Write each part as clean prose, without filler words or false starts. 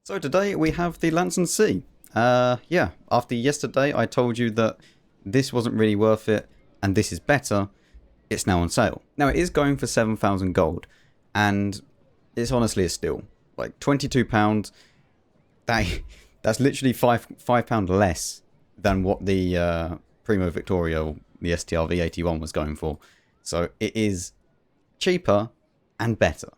So today we have the Lansen C. Yeah, after yesterday I told you that this wasn't really worth it and this is better, it's now on sale. Now it is going for 7,000 gold and it's honestly a steal. Like £22, that, that's literally £5 less than what the Primo Victoria or the STR 81 was going for. So it is cheaper and better.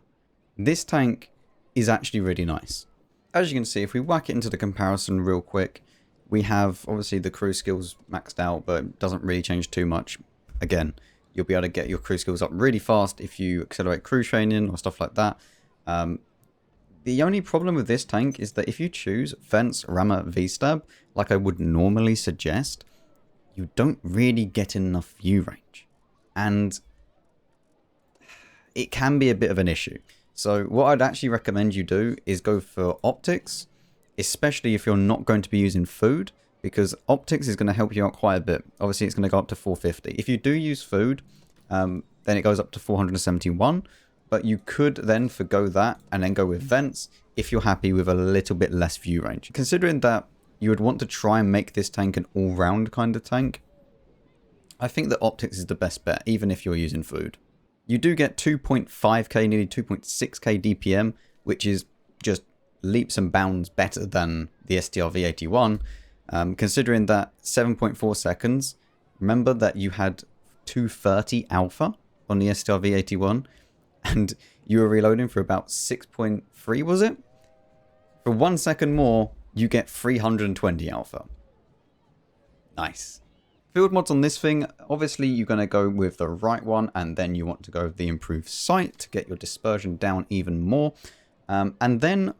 This tank is actually really nice. As you can see, if we whack it into the comparison real quick, we have obviously the crew skills maxed out, but it doesn't really change too much. Again, you'll be able to get your crew skills up really fast if you accelerate crew training or stuff like that. The only problem with this tank is that if you choose Fence, Rammer, V-Stab, like I would normally suggest, you don't really get enough view range. And it can be a bit of an issue. So what I'd actually recommend you do is go for optics, especially if you're not going to be using food, because optics is going to help you out quite a bit. Obviously, it's going to go up to 450. If you do use food, then it goes up to 471, but you could then forgo that and then go with vents if you're happy with a little bit less view range. Considering that you would want to try and make this tank an all-round kind of tank, I think that optics is the best bet, even if you're using food. You do get 2.5k, nearly 2.6k DPM, which is just leaps and bounds better than the STR V81. Considering that 7.4 seconds, remember that you had 230 alpha on the STR V81, and you were reloading for about 6.3, was it? For 1 second more, you get 320 alpha. Nice. Field mods on this thing, obviously you're going to go with the right one, and then you want to go with the improved sight to get your dispersion down even more. And then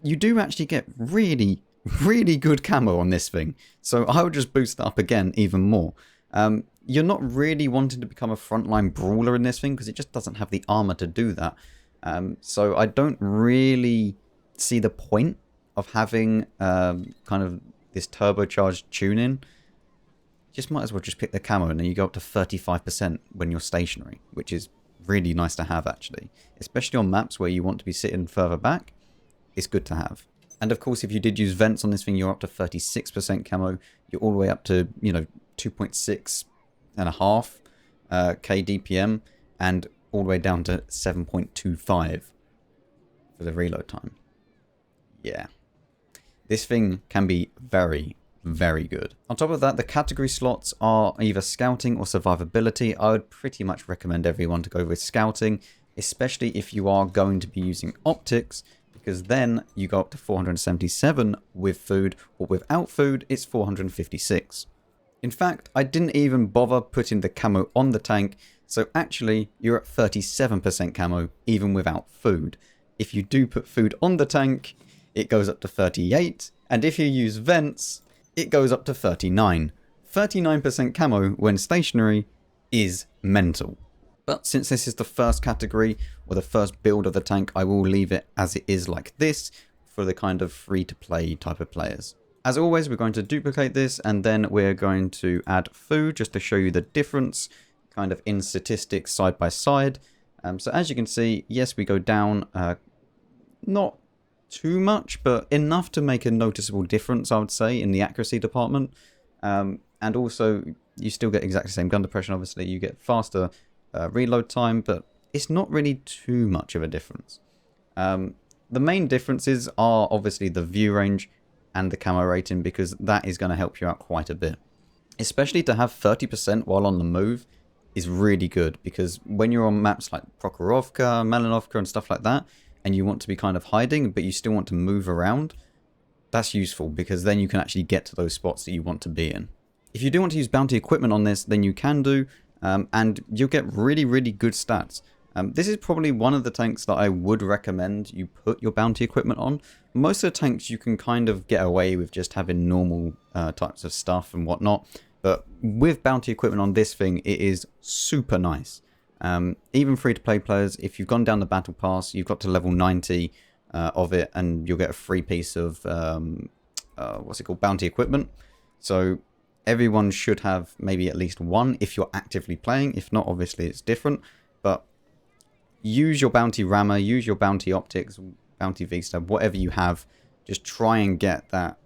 you do actually get really, really good camo on this thing. So I would just boost it up again even more. You're not really wanting to become a frontline brawler in this thing because it just doesn't have the armor to do that. So I don't really see the point of having kind of this turbocharged tuning. Just might as well just pick the camo and then you go up to 35% when you're stationary, which is really nice to have actually. Especially on maps where you want to be sitting further back, it's good to have. And of course, if you did use vents on this thing, you're up to 36% camo. You're all the way up to, 2.6 and a half K DPM and all the way down to 7.25 for the reload time. Yeah. This thing can be very, very good. On top of that, the category slots are either scouting or survivability. I would pretty much recommend everyone to go with scouting, especially if you are going to be using optics, because then you go up to 477 with food, or without food, it's 456. In fact, I didn't even bother putting the camo on the tank, so actually you're at 37% camo even without food. If you do put food on the tank, it goes up to 38, and if you use vents, it goes up to 39. 39% camo when stationary is mental. But since this is the first category or the first build of the tank, I will leave it as it is like this for the kind of free to play type of players. As always, we're going to duplicate this and then we're going to add food just to show you the difference kind of in statistics side by side. So as you can see, yes, we go down, not too much, but enough to make a noticeable difference, I would say, in the accuracy department. And also, you still get exactly the same gun depression, obviously. You get faster reload time, but it's not really too much of a difference. The main differences are obviously the view range and the camo rating, because that is going to help you out quite a bit. Especially to have 30% while on the move is really good, because when you're on maps like Prokhorovka, Malinovka and stuff like that, and you want to be kind of hiding, but you still want to move around, that's useful because then you can actually get to those spots that you want to be in. If you do want to use bounty equipment on this, then you can do, and you'll get really, really good stats. This is probably one of the tanks that I would recommend you put your bounty equipment on. Most of the tanks you can kind of get away with just having normal types of stuff and whatnot, but with bounty equipment on this thing, it is super nice. Even free-to-play players, if you've gone down the battle pass, you've got to level 90 of it, and you'll get a free piece of bounty equipment. So everyone should have maybe at least one if you're actively playing. If not, obviously it's different. But use your bounty rammer, use your bounty optics, bounty V-stab, whatever you have, just try and get that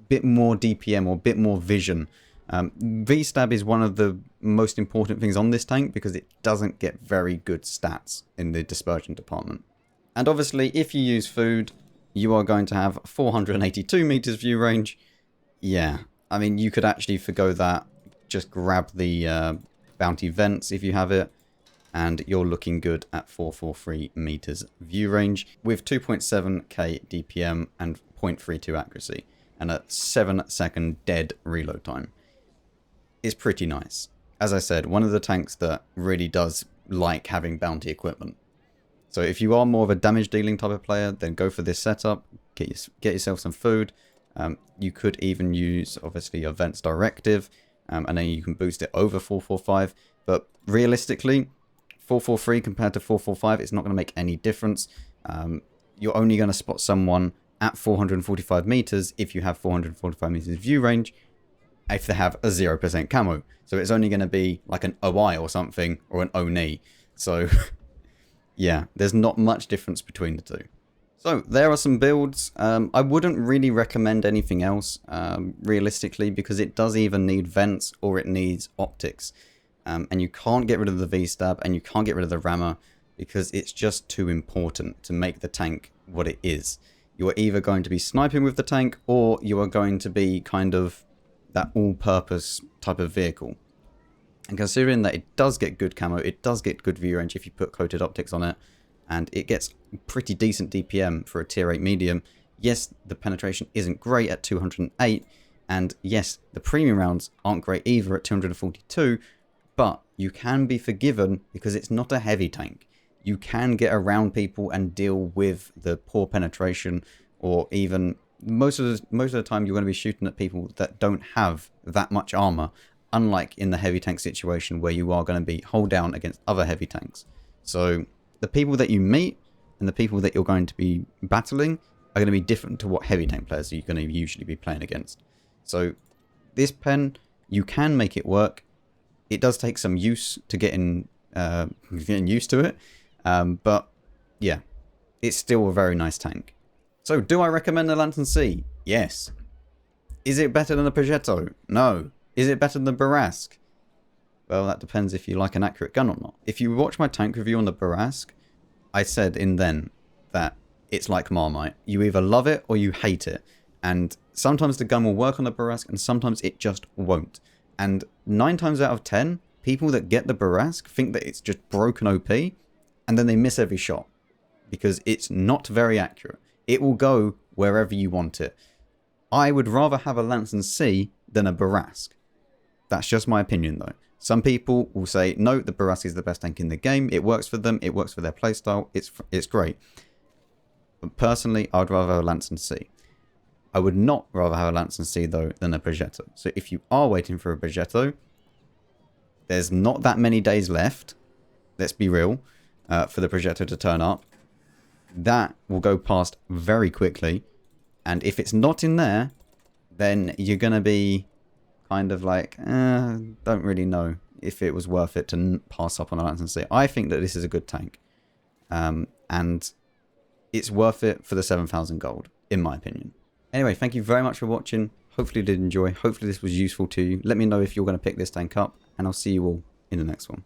bit more DPM or bit more vision. V-stab is one of the most important things on this tank because it doesn't get very good stats in the dispersion department. And obviously, if you use food, you are going to have 482 meters view range. Yeah, I mean, you could actually forgo that. Just grab the bounty vents if you have it, and you're looking good at 443 meters view range with 2.7k DPM and 0.32 accuracy and a 7-second dead reload time. It's pretty nice. As I said, one of the tanks that really does like having bounty equipment. So if you are more of a damage dealing type of player, then go for this setup. Get yourself some food. You could even use, obviously, your Vents Directive, and then you can boost it over 445. But realistically, 443 compared to 445, it's not going to make any difference. You're only going to spot someone at 445 meters if you have 445 meters view range, if they have a 0% camo. So it's only going to be like an OI or something, or an ONI. So yeah, there's not much difference between the two. So there are some builds. I wouldn't really recommend anything else, realistically, because it does either need vents or it needs optics. And you can't get rid of the V-stab and you can't get rid of the rammer because it's just too important to make the tank what it is. You are either going to be sniping with the tank or you are going to be kind of that all-purpose type of vehicle. And considering that it does get good camo, it does get good view range if you put coated optics on it, and it gets pretty decent DPM for a tier 8 medium. Yes, the penetration isn't great at 208, and yes, the premium rounds aren't great either at 242, but you can be forgiven because it's not a heavy tank. You can get around people and deal with the poor penetration, or even most of the time you're going to be shooting at people that don't have that much armor, unlike in the heavy tank situation where you are going to be hold down against other heavy tanks. So the people that you meet and the people that you're going to be battling are going to be different to what heavy tank players you're going to usually be playing against. So this pen, you can make it work. It does take some use to getting used to it, but yeah, it's still a very nice tank. So do I recommend the Lansen C? Yes. Is it better than the Progetto? No. Is it better than the Barask? Well, that depends if you like an accurate gun or not. If you watch my tank review on the Barask, I said in then that it's like Marmite. You either love it or you hate it. And sometimes the gun will work on the Barask and sometimes it just won't. And 9 times out of 10, people that get the Barask think that it's just broken OP, and then they miss every shot because it's not very accurate. It will go wherever you want it. I would rather have a Lansen C than a Barask. That's just my opinion though. Some people will say, no, the Barask is the best tank in the game. It works for them. It works for their playstyle. It's great. But personally, I'd rather have a Lansen C. I would not rather have a Lansen C though than a Progetto. So if you are waiting for a Progetto, there's not that many days left. Let's be real. For the Progetto to turn up. That will go past very quickly. And if it's not in there, then you're going to be kind of like, don't really know if it was worth it to pass up on a Lansen C. I think that this is a good tank. And it's worth it for the 7,000 gold, in my opinion. Anyway, thank you very much for watching. Hopefully you did enjoy. Hopefully this was useful to you. Let me know if you're going to pick this tank up. And I'll see you all in the next one.